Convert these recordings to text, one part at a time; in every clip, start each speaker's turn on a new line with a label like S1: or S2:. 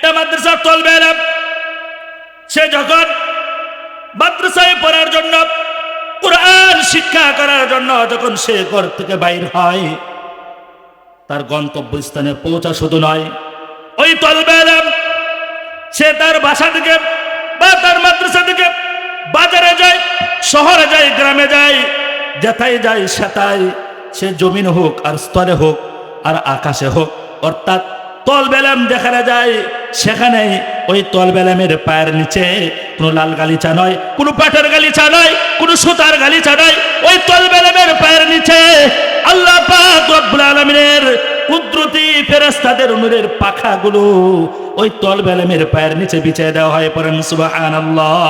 S1: একটা মাদ্রাসার তলবে এলাম, সে যখন মাদ্রাসায় পড়ার জন্য, কোরআন শিক্ষা করার জন্য যখন সে ঘর থেকে বাইর হয়, তার গন্তব্যস্থানে পৌঁছা শুধু নয়, ওই তলবে এলাম সে তার বাসা থেকে বা তার মাদ্রাসা থেকে বাজারে যায়, শহরে যায়, গ্রামে যায়, যেথায় যায় সেথায়, সে জমিন হোক আর স্তরে হোক আর আকাশে হোক, অর্থাৎ তলবেলাম যেখানে যায় সেখানে ওই তলবেলামের পায়ের নিচে কোনো লাল গালিচা নয়, কোনো পাটের গালিচা নয়, কোনো সুতার গালিচা নয়, ওই তলবেলামের পায়ের নিচে আল্লাহ পাক রব্বুল আলামিনের কুদরতি ফেরেশতাদের নূরের পাখাগুলো ওই তলবেলামের পায়ের নিচে বিছিয়ে দেওয়া হয়। পড়েন সুবহানাল্লাহ।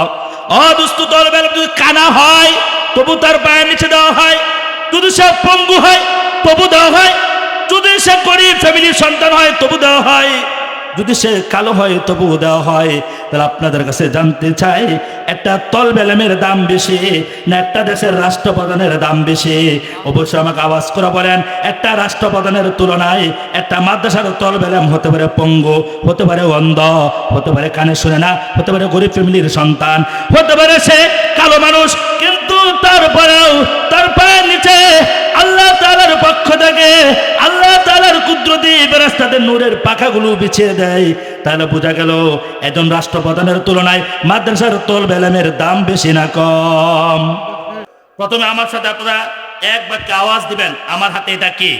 S1: অদুস্ত তলবেলাম যদি কানা হয় তবু তার পায়ের নিচে দেওয়া হয়, যদি সে পঙ্গু হয় তবু দেওয়া হয়, যদি সে গরিব ফ্যামিলির সন্তান হয় তবু দেওয়া হয়, যদি সে কালো হয় তবু দেওয়া হয়। তাহলে আপনাদের কাছে জানতে চাই, একটা তলবেলামের দাম বেশি না একটা দেশের রাষ্ট্রপ্রধানের দাম বেশি? অবশ্যই আমাকে আওয়াজ করে বলেন। একটা রাষ্ট্রপ্রধানের তুলনায় একটা মাদ্রাসার তলবেলাম হতে পারে পঙ্গু, হতে পারে অন্ধ, হতে পারে কানে শুনে না, হতে পারে গরিব ফ্যামিলির সন্তান, হতে পারে সে কালো মানুষ, কিন্তু তারপরেও তার পায়ের নিচে আল্লাহ তাআলার পক্ষ থেকে আল্লাহ তাআলার কুদরতি ফেরেশতাদের নূরের পাখাগুলো বিছিয়ে দেয়। তাহলে বোঝা গেল একজন রাষ্ট্রপ্রধানের তুলনায় মাদ্রাসার তলবেলামের দাম বেশি না কম? প্রথমে আমার সাথে আপনারা এক বাক্যে আওয়াজ দিবেন, আমার হাতে এটা কি?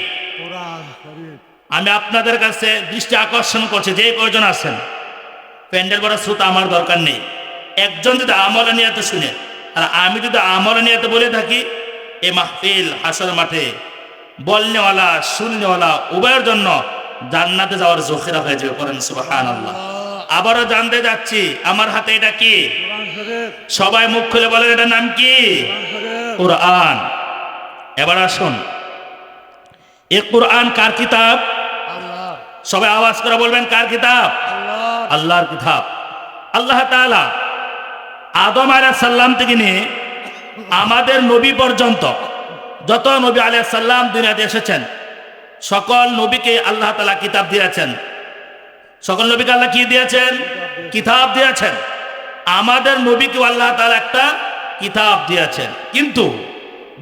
S1: আমি আপনাদের কাছে দৃষ্টি আকর্ষণ করছি, যে কয়জন আছেন, প্যান্ডেল বড় শ্রোতা আমার দরকার নেই, একজন যদি আমলে নিয়তে শুনে আর আমি যদি আমলে নিয়তে বলে থাকি, এই মাহফিল হাসর মাঠে বলনেওয়ালা শুননেওয়ালা উভয়ের জন্য জান্নাতে যাওয়ার জখিরা হয়ে যাবে। করেন সুবহানাল্লাহ। আবারও জানতে যাচ্ছি, আমার হাতে এটা কি? সবাই মুখ খুলে বলেন, এটার নাম কি? কোরআন। এবার আসুন, এই কোরআন কার কিতাব? সবাই আওয়াজ করে বলবেন, কার কিতাব? আল্লাহর কিতাব। আল্লাহ তাআলা আদম আলাইহিস সালাম থেকে নিয়ে আমাদের নবী পর্যন্ত যত নবী আলাইহিস সালাম দুনিয়াতে এসেছেন, সকল নবীকে আল্লাহ তাআলা কিতাব দিয়েছেন। সকল নবীকে আল্লাহ কি দিয়েছেন? কিতাব দিয়েছেন। আমাদের নবীকে আল্লাহ তাআলা একটা কিতাব দিয়েছেন। কিন্তু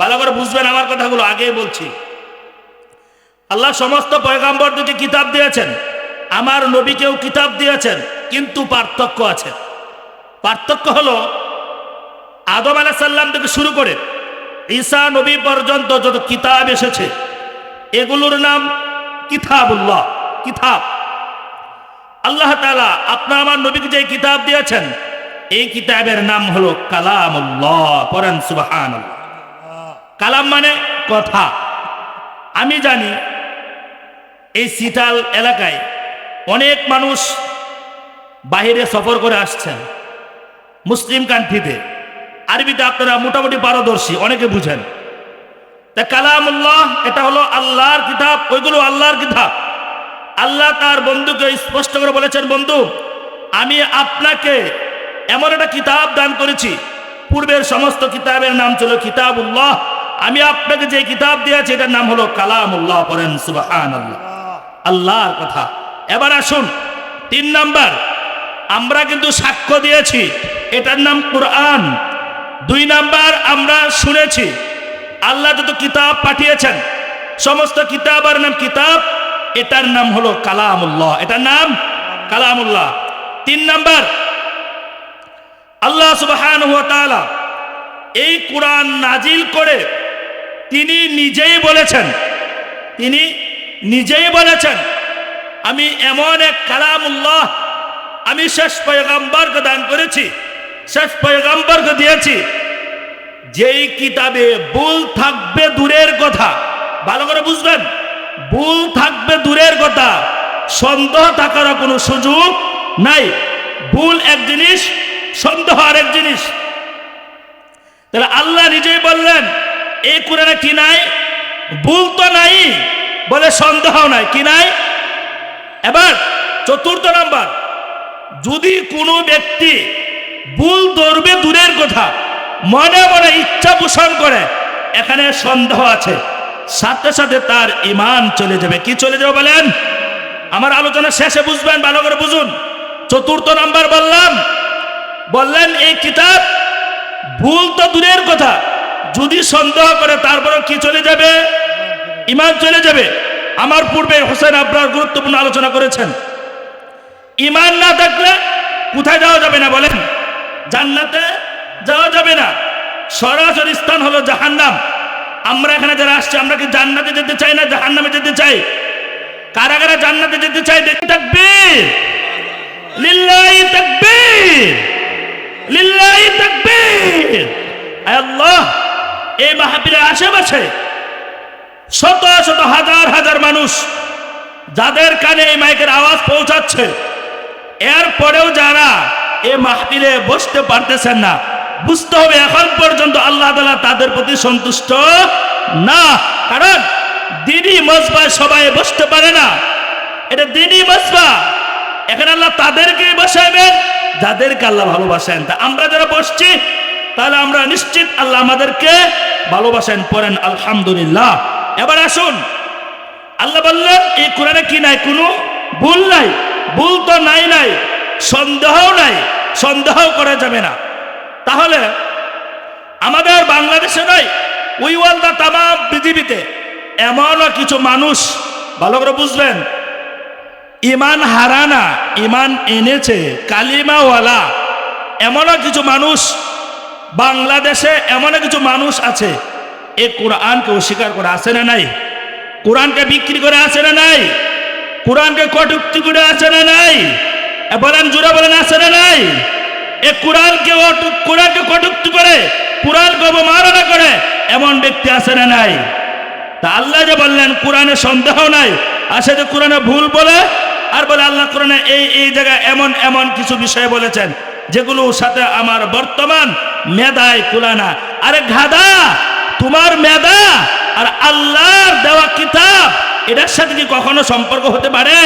S1: ভালো করে বুঝবেন আমার কথাগুলো, আগেই বলছি, আল্লাহ সমস্ত পয়গম্বরদেরকে কিতাব দিয়েছেন, আমার নবীকেও কিতাব দিয়েছেন, কিন্তু পার্থক্য আছে। পার্থক্য হলো, আদম আলাইহিস সালাম থেকে শুরু করে ঈসা নবী পর্যন্ত যত কিতাব এসেছে এগুলোর নাম কিতাবুল্লাহ, কিতাব। আল্লাহ তাআলা আপনার আমার নবীকে যে কিতাব দিয়েছেন, এই কিতাবের নাম হলো কালামুল্লাহ। পড়েন সুবহানাল্লাহ। কালাম মানে কথা। আমি জানি এই সিটাল এলাকায় অনেক মানুষ বাহিরে সফর করে আসছেন, মুসলিম কান্ট্রিতে। আরবিতে আপনারা মোটামুটি পারদর্শী, অনেকে বুঝেন। তা কালামুল্লাহ এটা হলো আল্লাহর কিতাব, ওইগুলো আল্লাহর কিতাব। আল্লাহ তার বন্ধুকে স্পষ্ট করে বলেছেন, বন্ধু আমি আপনাকে এমন একটা কিতাব দান করেছি, পূর্বের সমস্ত কিতাবের নাম ছিল কিতাবুল্লাহ, আমি আপনাকে যে কিতাব দিয়েছি এটার নাম হলো কালামুল্লাহ। পড়েন সুবহানাল্লাহ। আল্লাহর কথা। এবার আসুন 3 নাম্বার, আমরা কিন্তু সাক্ষ্য দিয়েছি, এটার নাম কোরআন। 2 নাম্বার, আমরা শুনেছি আল্লাহ যত কিতাব পাঠিয়েছেন সমস্ত কিতাবের নাম কিতাব, এটার নাম হলো কালামুল্লাহ, এটার নাম কালামুল্লাহ। 3 নাম্বার, আল্লাহ সুবহানাহু ওয়া তাআলা এই কোরআন নাজিল করে তিনি নিজেই বলেছেন, আমি এমন এক কালামুল্লাহ আমি শেষ পয়গম্বরকে দান করেছি, শেষ পয়গম্বরকে দিয়েছি, যেই কিতাবে ভুল থাকবে দূরের কথা, ভালো করে বুঝবেন, ভুল থাকবে দূরের কথা, সন্দেহ থাকার কোনো সুযোগ নাই। ভুল এক জিনিস, সন্দেহ আরেক জিনিস। তাহলে আল্লাহ নিজেই বললেন এই কোরআনে কি নাই? ভুল তো নাই, বলে সন্দেহ নাই, কি নাই? এবার 4th নাম্বার, যদি কোনো ব্যক্তি ভুল ধরবে দূরের কথা, মনে মনে ইচ্ছা পোষণ করে, এখানে সন্দেহ আছে, সাথে সাথে তার ঈমান চলে যাবে। কি চলে যাবে বলেন? আমার আলোচনা শেষে বুঝবেন, ভালো করে বুঝুন। চতুর্থ নাম্বার বললেন এই কিতাব ভুল তো দূরের কথা, যদি সন্দেহ করে তারপরে কি চলে যাবে? ঈমান চলে যাবে। আমার পূর্বে হোসেন আবরার গুরুত্বপূর্ণ আলোচনা করেছেন। ঈমান না থাকলে কোথায় যাওয়া যাবে না বলেন? জান্নাতে যাওয়া যাবে না, সরাসরি স্থান হলো জাহান্নাম। আমরা এখানে যারা আসছি, আমরা কি জান্নাতে যেতে চাই না জাহান্নামে যেতে চাই? কারা কারা জান্নাতে যেতে চাই? দেখি তাকবীর, লিল্লাহি তাকবীর, লিল্লাহি তাকবীর। আল্লাহ, এই মাহফিলের আশেপাশে শত শত হাজার হাজার মানুষ যাদের কানে এই মাইকের আওয়াজ পৌঁছাচ্ছে, এরপরেও যারা এই মাহফিলে বসতে পারতেছেন না, বুঝতে হবে এখন পর্যন্ত আল্লাহ তাআলা তাদের প্রতি সন্তুষ্ট না। কারণ দ্বীনি মজবায় সবাই বসতে পারে না, এটা দ্বীনি মজবা। এখানে আল্লাহ তাদেরকে বসাবেন যাদেরকে আল্লাহ ভালোবাসেন। তা আমরা যারা বসছি, তাহলে আমরা নিশ্চিত আল্লাহ আমাদেরকে ভালোবাসেন। পড়েন আলহামদুলিল্লাহ। এবার আসুন, আল্লাহ বললেন এই কোরআনে কি নাই? কোনো ভুল নাই। ভুল তো নাই, সন্দেহও নাই, সন্দেহ করা যাবে না। তাহলে আমাদের বাংলাদেশে নয়, ওই ওয়ার্ল্ডে তামাম পৃথিবীতে এমনও কিছু মানুষ, ভালো করে বুঝবেন, ঈমান হারানা, ঈমান এনেছে, কালিমাওয়ালা এমনও কিছু মানুষ বাংলাদেশে, এমন কিছু মানুষ আছে এই কোরআনকে অস্বীকার করে আছে না নাই? কোরআনকে বিক্রি করে আছে না নাই? কোরআনকে কটূক্তি করে আছে না নাই? বলেন, জোরে বলেন, আছে না নাই? এই কোরআনকে কটূক্তি করে, কোরআনকে অবমাননা করে এমন ব্যক্তি আছে না নাই? তা আল্লাহ যে বললেন কোরআনে সন্দেহ নাই, আর সে যে কোরআনে ভুল বলে আর বলে আল্লাহ কোরআনে এই জায়গায় এমন এমন কিছু বিষয় বলেছেন যেগুলোর সাথে আমার বর্তমান মেধায় কুলানা। আরে গাধা, তোমার মেধা আর আল্লাহর দেওয়া কিতাব এটার সাথে কি কখনো সম্পর্ক হতে পারে?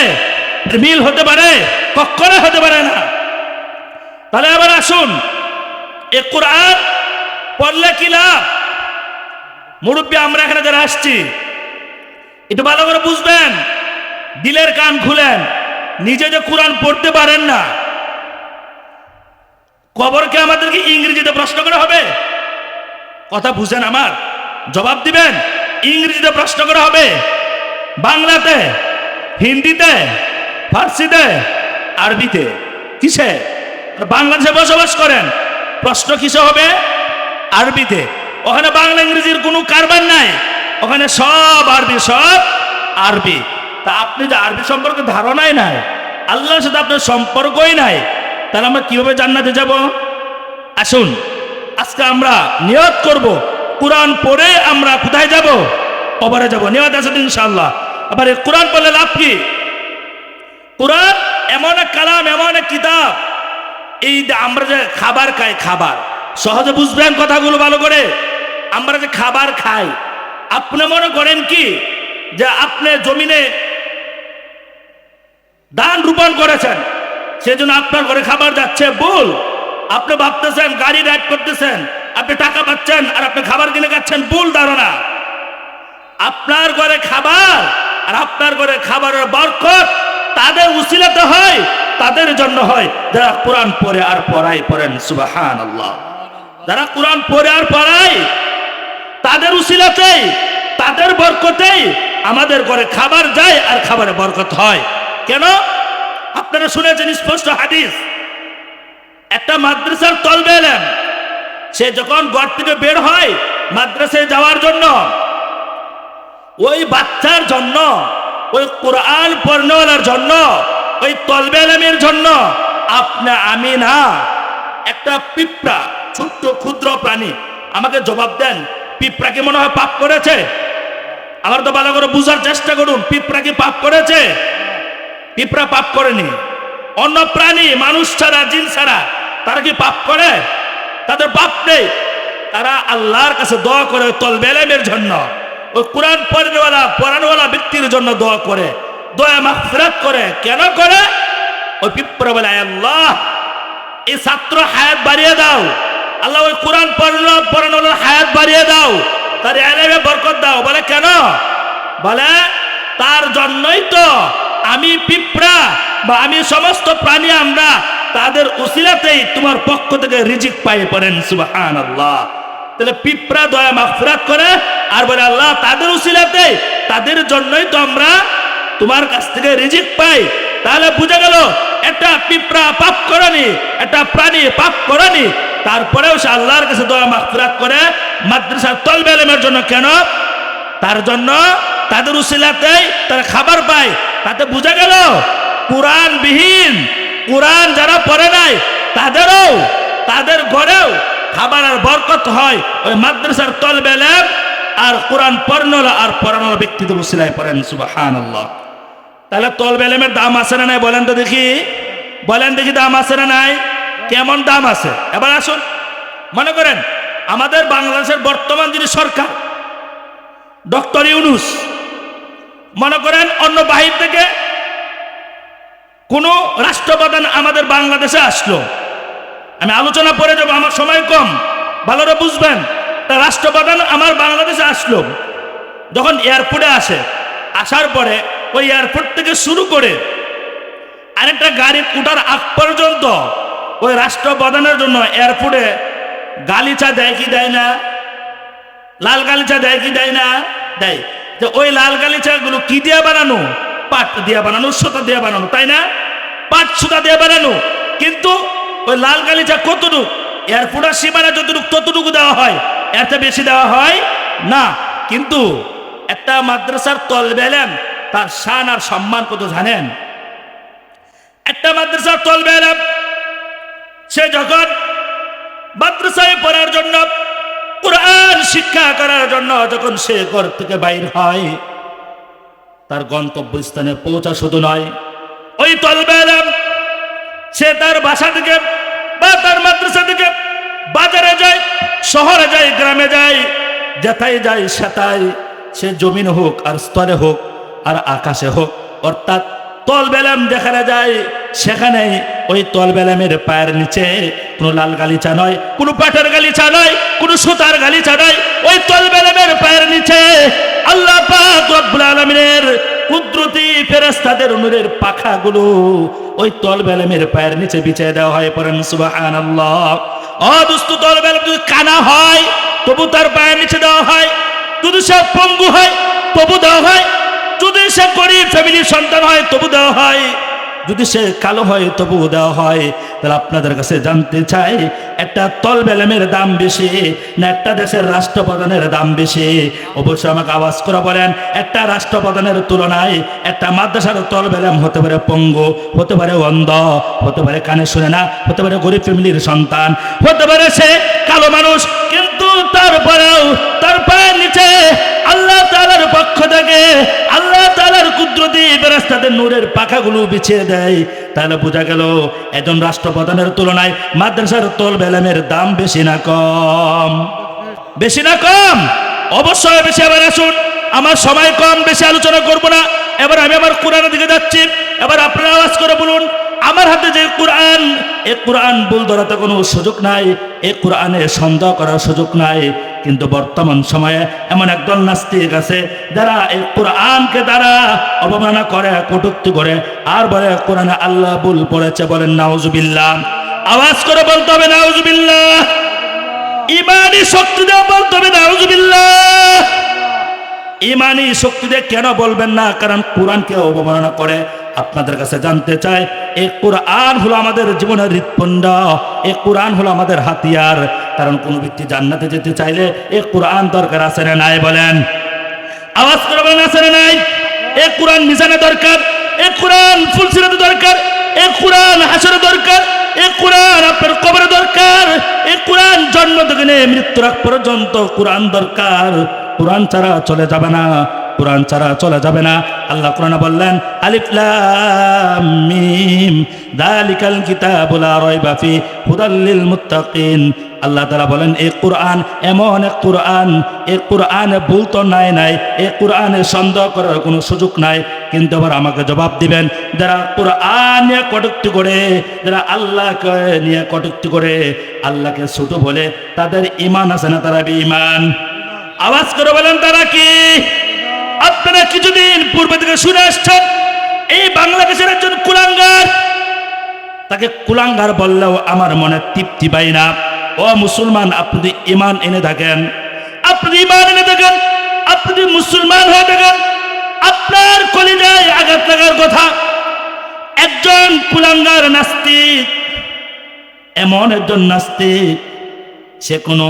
S1: মিল হতে পারে? কখনো হতে পারে না। তাহলে আবার আসুন, এ কোরআন পড়লে কি লাভ? মুরব্বী আমরা এখানে যারা আসছি, একটু ভালো করে বুঝবেন, দিলের কান খুলেন। নিজে যে কোরআন পড়তে পারেন না, কবরকে আমাদেরকে ইংরেজিতে প্রশ্ন করা হবে? কথা বুঝেন আমার, জবাব দিবেন। ইংরেজিতে প্রশ্ন করা হবে, বাংলাতে, হিন্দিতে, ফার্সিতে, আরবিতে, কিসে? বাংলাদেশে বসবাস করেন, প্রশ্ন কিসে হবে? আরবিতে। ওখানে বাংলা ইংরেজির কোনো কারবার নাই, ওখানে সব আরবি, সব আরবি। তা আপনি যে আরবি সম্পর্কে ধারণাই নাই, আল্লাহর সাথে আপনার সম্পর্কই নাই, তাহলে আমরা কিভাবে জান্নাতে যাব? আসুন আজকে আমরা নিয়ত করব, কোরআন পড়ে আমরা কোথায় যাব? কবরে যাব। নিয়ত আছে ইনশাআল্লাহ। আবার এই কোরআন পড়লে লাভ কি? কোরআন এমন এক কালাম, এমন এক কিতাব। এই আমরা যে খাবার খাই, খাবার সহজে বুঝবেন কথাগুলো ভালো করে। আমরা যে খাবার খাই, আপনি মনে করেন কি যে আপনি জমিনে ধান রোপণ করেছেন, সেজন্য আপনার ঘরে খাবার যাচ্ছে? ভুল। আপনি ভাবতেছেন গাড়ি রাইড করতেছেন, আপনি টাকা পাচ্ছেন আর আপনি খাবার কিনে খাচ্ছেন, ভুল ধারণা। আপনার ঘরে খাবার আর আপনার ঘরে খাবারের বরকত তাদের উসিলাতে হয়, তাদের জন্য হয় যারা কোরআন পড়ে আর পড়ায়। পড়েন সুবহানাল্লাহ। যারা কোরআন পড়ে আর পড়ায়, তাদের উসিলাতেই, তাদের বরকতেই আমাদের ঘরে খাবার যায় আর খাবারে বরকত হয়। কেন? আপনারা শুনেছেন স্পষ্ট হাদিস, একটা মাদ্রাসার তলবে এলেন, সে যখন ঘর থেকে বের হয় মাদ্রাসায় যাওয়ার জন্য, ওই বাচ্চার জন্য, ওই কোরআন পড়নেওয়ালার জন্য, ওই তলবে এলেমের জন্য আপনি আমি না, একটা পিঁপড়া, ছোট্ট ক্ষুদ্র প্রাণী, আমাকে জবাব দেন, পিঁপড়া কি মনে হয় পাপ করেছে? আবার তো ভালো করে বুঝার চেষ্টা করুন, পিঁপড়া কি পাপ করেছে? পিঁপড়া পাপ করেনি। অন্য প্রাণী, মানুষ ছাড়া, জিন ছাড়া, তারা কি পাপ করে? তাদের পাপ নেই। তারা আল্লাহর কাছে দোয়া করে তলবে ইলমের জন্য, ওই কোরআন পড়ানোওয়ালা ব্যক্তির জন্য দোয়া করে, দোয়া মাগফিরাত করে। কেন করে? ওই পিঁপড়া বলে, আল্লাহ এই ছাত্র হায়াত বাড়িয়ে দাও, আল্লাহ ওই কোরআন পড়ানোওয়ালার হায়াত বাড়িয়ে দাও, তার ইলমে বরকত দাও। বলে কেন? বলে তার জন্যই তো আমি পিঁপড়া বা আমি সমস্ত প্রাণী আমরা তাদের উসিলাতেই তোমার পক্ষ থেকে রিজিক পাই পড়েন সুবহানাল্লাহ। তাহলে পিঁপড়া দয়া মাগফিরাত করে আর বলে আল্লাহ তাদের উসিলাতে তাদের জন্যই তো আমরা তোমার কাছ থেকে রিজিক পাই। তাহলে বুঝা গেল একটা পিঁপড়া পাপ করেনি, একটা প্রাণী পাপ করেনি, তারপরেও সে আল্লাহর কাছে দয়া মাগফিরাত করে মাদ্রাসার তলবে ইলমের জন্য। কেন? তার জন্য তাদের উসিলাতেই তারা খাবার পায়। তাতে বুঝা গেল কোরআন বিহীন, কোরআন যারা পড়ে নাই তাদেরও, তাদের ঘরেও খাবার আর বরকত হয় ওই মাদ্রাসার তলবে ইলম আর কোরআন পড়ানো আর পড়ানোর ব্যক্তিদের উসিলায় পড়েন সুবহানাল্লাহ। তাহলে তলবে ইলমের দাম আছে না নাই বলেন তো দেখি, বলেন দেখি দাম আছে না নাই? কেমন দাম আছে? এবার আসুন, মনে করেন আমাদের বাংলাদেশের বর্তমান যিনি সরকার ডক্টর ইউনূস, মনে করেন অন্য বাহির থেকে কোন রাষ্ট্রপ্রধান আমাদের বাংলাদেশে আসলো, আমি আলোচনা করে যাবো, আমার সময় কম, ভালোরা বুঝবেন। তা রাষ্ট্রপ্রধান আমার বাংলাদেশে আসলো, যখন এয়ারপোর্টে আসে, আসার পরে ওই এয়ারপোর্ট থেকে শুরু করে আরেকটা গাড়ি উঠার আগ পর্যন্ত ওই রাষ্ট্রপ্রধানের জন্য এয়ারপোর্টে গালিচা দেয় কি দেয় না? লাল গালিচা দেয় কি দেয় না? দেয়। যে ওই লাল গালিচাগুলো কি দিয়ে বানানো? পাট দিয়ে বানানো, সুতা দিয়ে বানানো, তাই না? পাট সুতা দিয়ে বানানো। কিন্তু ওই লাল গালিচা কতটুকু? এয়ারপোর্টের সীমানা যতটুকু ততটুকু দেওয়া হয়, এত বেশি দেওয়া হয় না। কিন্তু একটা মাদ্রাসার তলবে ইলম তার শান আর সম্মান কত জানেন? একটা মাদ্রাসার তলবে ইলম সে যখন মাদ্রাসায় পড়ার জন্য, কোরআন শিক্ষা করার জন্য যখন সে ঘর থেকে বাইর হয়, তার গন্তব্যস্থানে পৌঁছা শুধু নয়, ওই তলবে ইলম সে তার বাসা থেকে বা তার মাদ্রাসা থেকে বাজারে যায়, শহরে যায়, গ্রামে যায়, যেথায় যায় সেথায়, সে জমিন হোক আর স্তরে হোক আর আকাশে হোক, অর্থাৎ তলবে ইলম যেখানে যায় সেখানে ওই তলবে ইলমের পায়ের নিচে কোনো লাল গালিচা নয়, কোনো পাটের গালিচা নয়, কোনো সুতার গালিচা নয়, ওই তলবে ইলমের পায়ের নিচে আল্লাহ পাক রব্বুল আলামিনের কুদরতি ফেরেশতাদের নূরের পাখাগুলো ওই তলবে ইলমের পায়ের নিচে বিছিয়ে দেওয়া হয়। পড়েন সুবহানাল্লাহ। অদুস্ত তলবে ইলম যদি কানা হয় তবু তার পায়ের নিচে দেওয়া হয়, যদি সে পঙ্গু হয় তবু দেওয়া হয়, যদি সে গরিব ফ্যামিলির সন্তান হয় তবু দেওয়া হয়, যদি সে কালো হয় তবু দেওয়া হয়। তাহলে আপনাদের কাছে জানতে চাই, একটা তলবে ইলমের দাম বেশি না একটা দেশের রাষ্ট্রপ্রধানের দাম বেশি? অবশ্যই আমাকে আওয়াজ করে বলেন। একটা রাষ্ট্রপ্রধানের তুলনায় একটা মাদ্রাসার তলবে ইলম হতে পারে পঙ্গু, হতে পারে অন্ধ, হতে পারে কানে শুনে না, হতে পারে গরিব ফ্যামিলির সন্তান, হতে পারে সে কালো মানুষ, কিন্তু তারপরেও তার পায়ের নিচে আল্লাহ তাআলার পক্ষ থেকে আল্লাহ তাআলার কুদরতি ফেরেশতাদের নূরের পাখাগুলো বিছিয়ে দেয়। তাহলে বোঝা গেল একজন রাষ্ট্রপ্রধানের তুলনায় মাদ্রাসার তলবে ইলমের দাম বেশি না কম? বেশি না কম? অবশ্যই বেশি। এবার আসুন, আমার সময় কম, বেশি আলোচনা করব না। এবার আমি আমার কোরআনের দিকে যাচ্ছি। এবার আপনারা আওয়াজ করে বলুন, আমার হাতে যে কোরআন, এই কোরআন ভুল ধরাতে কোনো সুযোগ নাই, এই কোরআনে সন্দেহ করার সুযোগ নাই। কিন্তু বর্তমান সময়ে এমন একদল নাস্তিক আছে যারা এই কোরআনকে দ্বারা অবমাননা করে, কটূক্তি করে আর বলে কোরআনে আল্লাহ ভুল পড়েছে। বলেন নাউজুবিল্লাহ। আওয়াজ করে বলতে হবে নাউজুবিল্লাহ। ইমানি শক্তি দিয়ে বলতে হবে নাউজুবিল্লাহ। ইমানি শক্তি দিয়ে কেন বলবেন না? কারণ কোরআনকে অবমাননা করে। আপনাদের কাছে জানতে চাই, এই কোরআন হলো আমাদের জীবনের হৃৎপিণ্ড, এই কোরআন হলো আমাদের হাতিয়ার। কারণ কোন ব্যক্তি জান্নাতে যেতে চাইলে এই কোরআন দরকার আছে না নাই? বলেন, আওয়াজ করে বলেন আছে না নাই? এই কোরআন মিজানে দরকার, এই কোরআন ফুলসিরাতে দরকার, এই কোরআন হাসরে দরকার, এই কোরআন আপনার কবরে দরকার, এই কোরআন জন্ম থেকে নিয়ে মৃত্যুর আগ পর্যন্ত কোরআন দরকার। কোরআন ছাড়া চলে যাবে না, কোরআন ছাড়া চলে যাবে না। আল্লাহ কোরআনে বললেন আলিফ লাম মিম যালিকাল কিতাবু লা রাইবা ফি হুদাল লিল মুত্তাকিন। আল্লাহ তাআলা বলেন এই কোরআন এমন এক কোরআন, এই কোরআনে ভুল তো নাই, এই কোরআনে সন্দেহ করার কোনো সুযোগ নাই। কিন্তু আবার আমাকে জবাব দিবেন, যারা কোরআন নিয়ে কটূক্তি করে, যারা আল্লাহকে নিয়ে কটূক্তি করে, আল্লাহকে ছোট বলে, তাদের ঈমান আছে না? তারা বেঈমান। আওয়াজ করে বলেন তারা কি? আপনারা কিছুদিন পূর্বে থেকে শুনে আসছেন এই বাংলাদেশের একজন কুলাঙ্গার, তাকে কুলাঙ্গার বললেও আমার মনে তৃপ্তি পাই না। ও মুসলমান, আপনি ঈমান এনে থাকেন, আপনি ঈমান এনে থাকেন, আপনি মুসলমান হয়ে থাকেন, আপনার কলিজায় আঘাত লাগার কথা। একজন কুলাঙ্গার নাস্তিক, এমন একজন নাস্তিক, সে কোনো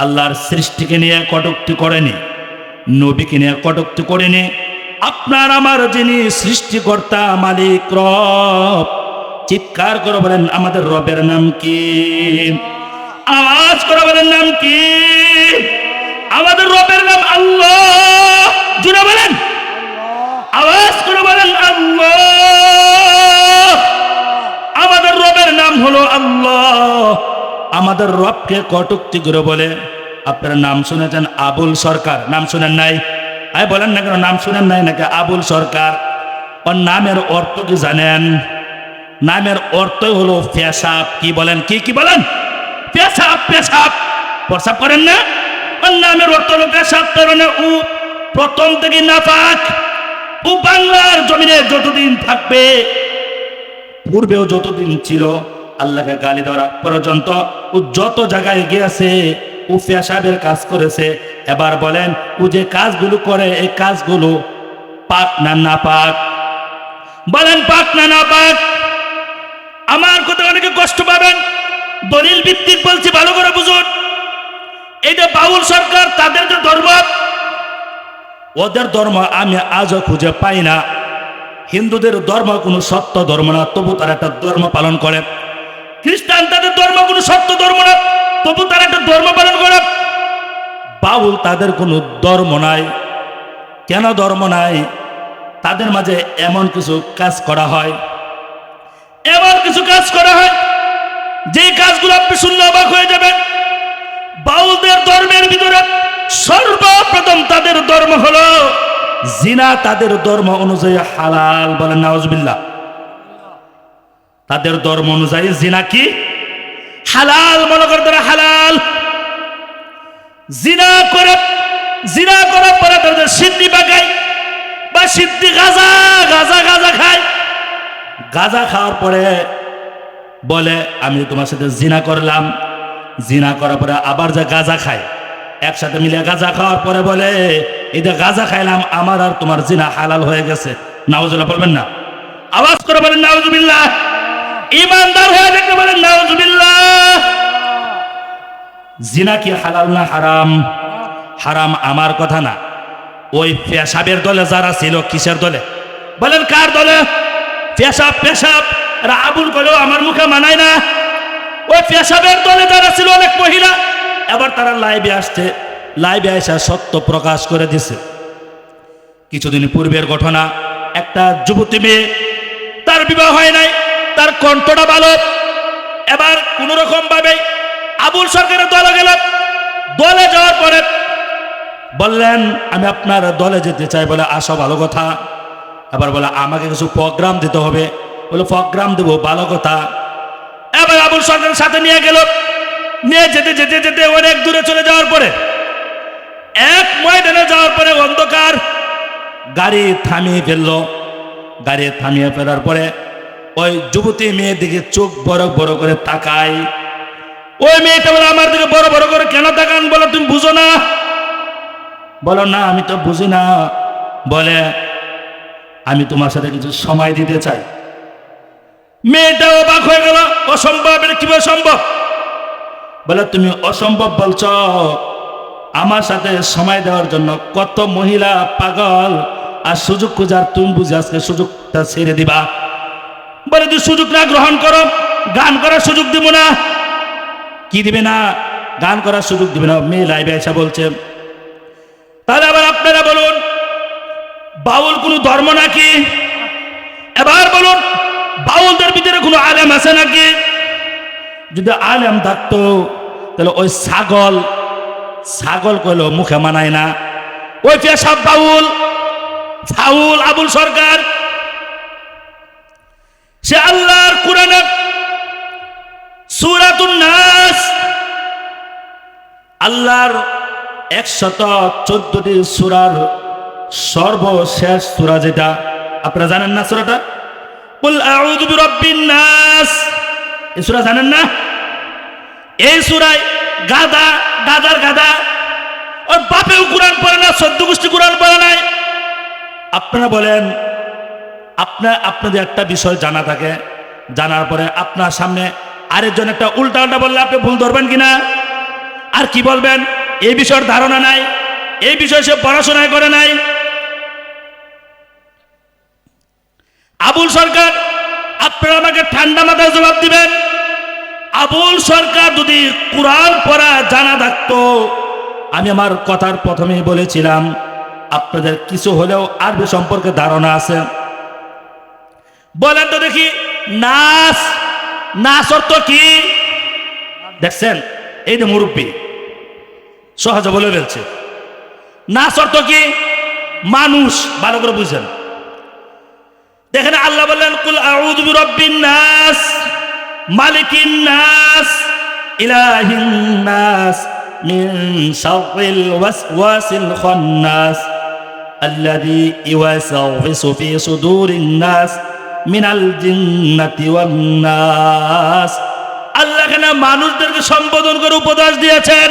S1: আল্লাহর সৃষ্টিকে নিয়ে কটূক্তি করেনি, নবীকে নিয়ে কটূক্তি করেনি। আপনার আমার যিনি সৃষ্টিকর্তা, মালিক, রব, চিৎকার করে বলেন আমাদের রবের নাম কি? আওয়াজ করে বলেন নাম কি? আমাদের রবের নাম আল্লাহ। জুড়ে বলেন, আওয়াজ করে বলেন আল্লাহ। আমাদের রবের নাম হলো আল্লাহ। আমাদের রবকে কটূক্তি করে বলে। আপনারা নাম শুনেছেন আবুল সরকার, নাম শুনেন নাই? আয় বলেন না কেন নাম শুনেন নাই নাকি? আবুল সরকার, ওর নামের অর্থ কি জানেন? নামের অর্থই হলো পেশাব। কি বলেন? কি বলেন? পেশাব। পেশাব, প্রসাব করেন না? ওর নামের অর্থ হলো পেশাব। কারণে ও প্রথম থেকে নাপাক। ও বাংলার জমিনে যতদিন থাকবে, পূর্বেও যতদিন ছিল, আল্লাহকে গালি দেওয়া পর্যন্ত ও যত জায়গায় গিয়েছে ও পেশাবের কাজ করেছে। এবার বলেন, ও যে কাজগুলো করে এই কাজগুলো পাক না নাপাক? বলেন পাক না নাপাক? আমার কথা অনেকে কষ্ট পাবেন, দলিল ভিত্তিক বলছি, ভালো করে বুঝুন। এই যে বাউল সরকার, তাদের যে ধর্ম, ওদের ধর্ম আমি আজও খুঁজে পাই না। হিন্দুদের ধর্ম কোনো সত্য ধর্ম না, তবু তারা একটা ধর্ম পালন করে। খ্রিস্টান, তাদের ধর্ম কোনো সত্য ধর্ম না, তবু তারা একটা ধর্ম পালন করে। বাউল, তাদের কোনো ধর্ম নাই। কেন ধর্ম নাই? তাদের মাঝে এমন কিছু কাজ করা হয়, এমন কিছু কাজ করা হয় যে কাজগুলো আপনি শুনলে অবাক হয়ে যাবেন। বাউলদের ধর্মের ভিতরে সর্বপ্রথম তাদের ধর্ম হলো জিনা। তাদের ধর্ম অনুযায়ী হালাল। বলেন নাউজুবিল্লাহ। তাদের ধর্ম অনুযায়ী জিনা কি? হালাল। মনে করে তারা হালাল। জিনা করার পরে তাদের সিদ্ধি পাকায় বা সিদ্ধি গাঁজা খায়। গাঁজা খাওয়ার পরে বলে আমি তোমার সাথে জিনা করলাম। জিনা করার পরে আবার যে গাঁজা খায়, একসাথে মিলে গাঁজা খাওয়ার পরে বলে এই যে গাঁজা খাইলাম, আমার আর তোমার জিনা হালাল হয়ে গেছে। নাউজুবিল্লাহ বলবেন না? আওয়াজ করে বলেন নাউজুবিল্লাহ। ঈমানদার হয়ে দেখতে বলেন নাউজুবিল্লাহ। জিনা কি হালাল না হারাম? হারাম আমার কথা না। ওই পেশাবের দলে যারা ছিল, কিসের দলে? বলেন কার দলে? পেশাব। আবুল কলেও আমার মুখে মানায় না। ওই পেশাবের দলে যারা ছিল অনেক মহিলা, এবার তারা লাইভে আসছে, লাইভে এসে সত্য প্রকাশ করে দিছে। কিছুদিন পূর্বের ঘটনা, একটা যুবতী মেয়ে, তার বিবাহ হয় নাই, তার কণ্ঠটা ভালো। এবার কোন রকম ভাবে আবুল সরকারের দলে গেল। দলে যাওয়ার পরে বললেন আমি আপনার দলে যেতে চাই। বলে আসো, ভালো কথা। এবার বলে আমাকে কিছু প্রোগ্রাম দিতে হবে। বলে প্রোগ্রাম দেবো, ভালো কথা। এবার আবুল সরকারের সাথে নিয়ে গেল। নিয়ে যেতে অনেক দূরে চলে যাওয়ার পরে, এক ময়দানে যাওয়ার পরে অন্ধকার, গাড়ি থামিয়ে ফেললো। গাড়ি থামিয়ে ফেলার পরে ওই যুবতী মেয়ের দিকে চোখ বড় বড় করে তাকায়। ওই মেয়েটা বলে আমার দিকে বড় বড় করে কেন তাকান? বলে তুমি বুঝো না? বলো না আমি তো বুঝি না। বলে আমি তোমার সাথে কিছু সময় দিতে চাই। মেয়েটা অবাক হয়ে গেল, অসম্ভব। এটা কিভাবে সম্ভব? বলে তুমি অসম্ভব বলছো? আমার সাথে সময় দেওয়ার জন্য কত মহিলা পাগল আর সুযোগ খুঁজার, তুমি বুঝে আজকে সুযোগটা ছেড়ে দিবা? বলে তুই সুযোগ না গ্রহণ করো, গান করার সুযোগ দিব না। কি দিবে না? গান করার সুযোগ দিবে না। মেয়ে লাইভে এসে বলছে। তাহলে আবার আপনারা বলুন, বাউল কোনো ধর্ম নাকি? এবার বলুন, বাউলদের ভিতরে কোনো আলেম আছে নাকি? যদি আলেম থাকতো তাহলে ওই ছাগল কইলো মুখে মানায় না। ওই পেশাব বাউল, ফাউল আবুল সরকার, সে আল্লাহর কোরআনে সূরাতুন নাস, আল্লাহর 114টি সূরার সর্বশেষ সূরা যেটা, আপনারা জানেন না সূরাটা? কুল আউযু বিরাব্বিন নাস, এই সূরা জানেন না? এই সূরায় গাদার গাদা ওর বাপেও কোরআন পড়ে না, 14 গোষ্ঠী কোরআন পড়ে নাই। আপনারা বলেন, আপনাদের একটা বিষয় জানা থাকে, জানার পরে আপনার সামনে আরেকজন একটা উল্টা বললে আপনি ভুল ধরবেন কিনা? আর কি বলবেন? এই বিষয়ের ধারণা নাই, এই বিষয়ে সে পড়াশোনায় করে নাই। আবুল সরকার, আপনারা আমাকে ঠান্ডা মাথায় জবাব দিবেন, আবুল সরকার যদি কোরআন পড়া জানা থাকতো, আমি আমার কথার প্রথমেই বলেছিলাম আপনাদের কিছু হলেও আরবি সম্পর্কে ধারণা আছে। বলেন তো দেখি, নাস অর্থ কি? দেখছেন, এই যে মুরব্বী সহজে বলে ফেলছে। নাস অর্থ কি? মানুষ। ভালো করে বুঝেন। দেখেন আল্লাহ বললেন কুল আউযু বিরাব্বিন নাস মালিকিন নাস ইলাহিন নাস মিন শাররিল ওয়াসওয়াসিল খান্নাস আল্লাযী ইওয়াসওয়িসু ফি সুদুরিন নাস মিনাল জিন্নাতি ওয়ান নাস। আল্লাহ এখানে মানুষদেরকে সম্বোধন করে উপদেশ দিয়েছেন।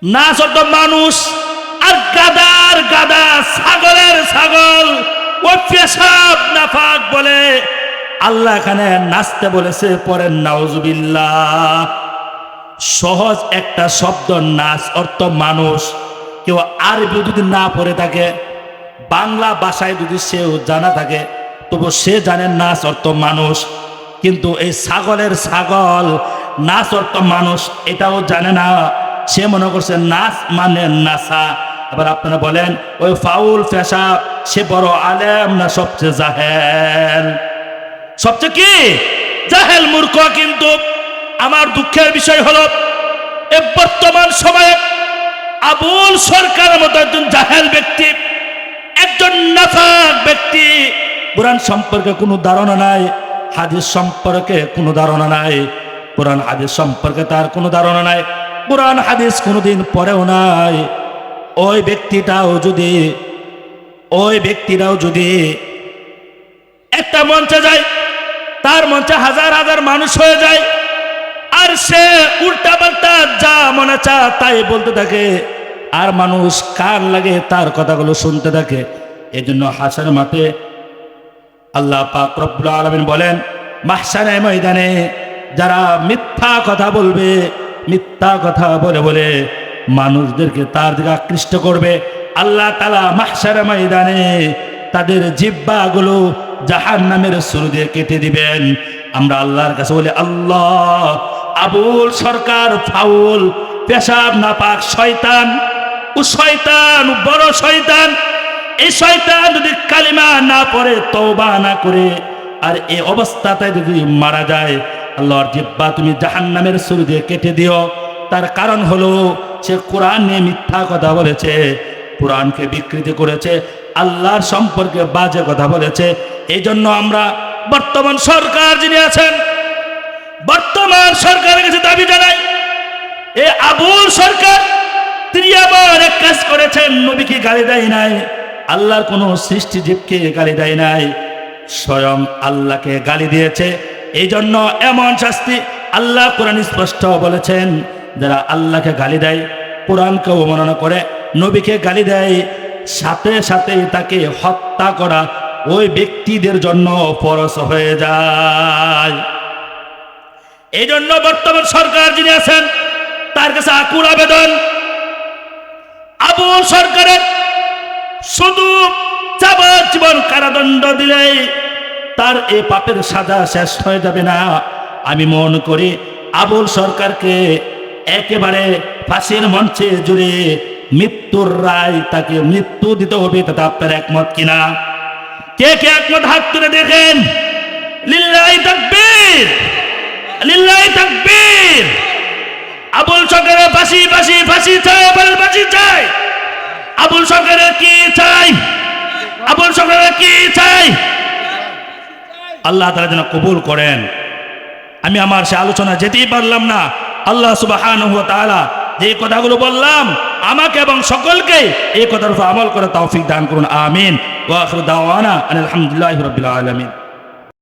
S1: নাস অর্থ মানুষ, আর গাদা ছাগলের ছাগল ও পেশাব নাফাক বলে আল্লাহ এখানে নাচতে বলেছে। পরেন নাউজুবিল্লাহ। সহজ একটা শব্দ নাচ অর্থ মানুষ। কেউ আরবি যদি না পড়ে থাকে, বাংলা ভাষায় যদি সেও জানা থাকে, তবু সে জানে নাচ অর্থ মানুষ। কিন্তু এই ছাগলের ছাগল নাচ অর্থ মানুষ এটাও জানে না, সে মনে করছে নাচ মানে নাসা। আবার আপনারা বলেন ওই ফাউল পেশাব সে বড় আলেম না সবচেয়ে জাহেল? সবচেয়ে কি জাহেল, মূর্খ। কিন্তু আমার দুঃখের বিষয় হলো এই বর্তমান সময়ে আবুল সরকারের মতো একজন জাহেল ব্যক্তি, একজন নাফাক ব্যক্তি, কোরআন সম্পর্কে কোনো ধারণা নাই, হাদিস সম্পর্কে কোনো ধারণা নাই, কোরআন হাদিস সম্পর্কে তার কোনো ধারণা নাই, কোরআন হাদিস কোনোদিন পড়েও নাই। ওই ব্যক্তিরাও যদি একটা মঞ্চে যায়, তার মঞ্চে হাজার হাজার মানুষ হয়ে যায়, আর সে উল্টা পাল্টা যা মনে চা তাই বলতে থাকে, আর মানুষ কান লাগে তার কথাগুলো শুনতে থাকে। এই জন্য হাসরের মাঠে আল্লাহ পাক রব্বুল আলামিন বলেন, মাহশারের ময়দানে যারা মিথ্যা কথা বলবে, মিথ্যা কথা বলে মানুষদেরকে তার দিকে আকৃষ্ট করবে, আল্লাহ তাআলা মাহশারের ময়দানে তাদের জিহ্বাগুলো জাহান্নামের সুর দিয়ে কেটে দিবেন। আমরা আল্লাহর কাছে বলি, আল্লাহ আবুল সরকার ফাউল পেশাব নাপাক শয়তান, ও শয়তান বড় শয়তান। এই শয়তান যদি কালিমা না পড়ে, তওবা না করে, আর এই অবস্থাতে যদি মারা যায়, আল্লাহর জিহ্বা তুমি জাহান্নামের সুর দিয়ে কেটে দিও। তার কারণ হলো সে কোরআন নিয়ে মিথ্যা কথা বলেছে, কোরআনকে বিকৃতি করেছে, আল্লাহর সম্পর্কে বাজে কথা বলেছে। এই জন্য আমরা বর্তমান সরকার যিনি আছেন, বর্তমান সরকারের কাছে দাবি জানাই, এই আবুল সরকার তিনি আবার এক কাজ করেছেন, নবীকে গালি দেয় নাই, আল্লাহর কোনো সৃষ্টিজীবকে গালি দেয় নাই, স্বয়ং আল্লাহকে গালি দিয়েছে। এই জন্য এমন শাস্তি আল্লাহ কোরআন স্পষ্ট বলেছেন, যারা আল্লাহকে গালি দেয়, কোরআনকে অবমাননা করে, নবীকে গালি দেয়, সাথে সাথে তাকে হত্যা করা ওই ব্যক্তিদের জন্য ফরজ হয়ে যায়। এই জন্য বর্তমান সরকার যিনি আছেন, তার কাছে আকুল আবেদন, আবুল সরকারের শুধু যাবজ্জীবন কারাদণ্ড দিলেই তার এই পাপের সাজা শেষ হয়ে যাবে না। আমি মনে করি আবুল সরকারকে একেবারে ফাঁসির মঞ্চে জুড়ে মৃত্যুর রায়, তাকে মৃত্যু দিতে হবে। তাতে আপনার একমত কিনা? কে কে একমত? হাত তুলে দেখেন। লিল্লাহি তাকবীর, লিল্লাহি তাকবীর। আবুল সরকারের ফাঁসি ফাঁসি ফাঁসি চাই, ফাঁসি চাই। আবুল সরকারের কি চাই? আবুল সরকারের কি চাই? আল্লাহ তাআলা যেন কবুল করেন। আমি আমার সে আলোচনা যেতেই পারলাম না। আল্লাহ সুবহানাহু ওয়া তাআলা যে কথাগুলো বললাম, আমাকে এবং সকলকে এই কথার উপর আমল করে তৌফিক দান করুন। আমিন। ওয়া আখিরু দাওয়ানা আলহামদুলিল্লাহি রাব্বিল আলামিন।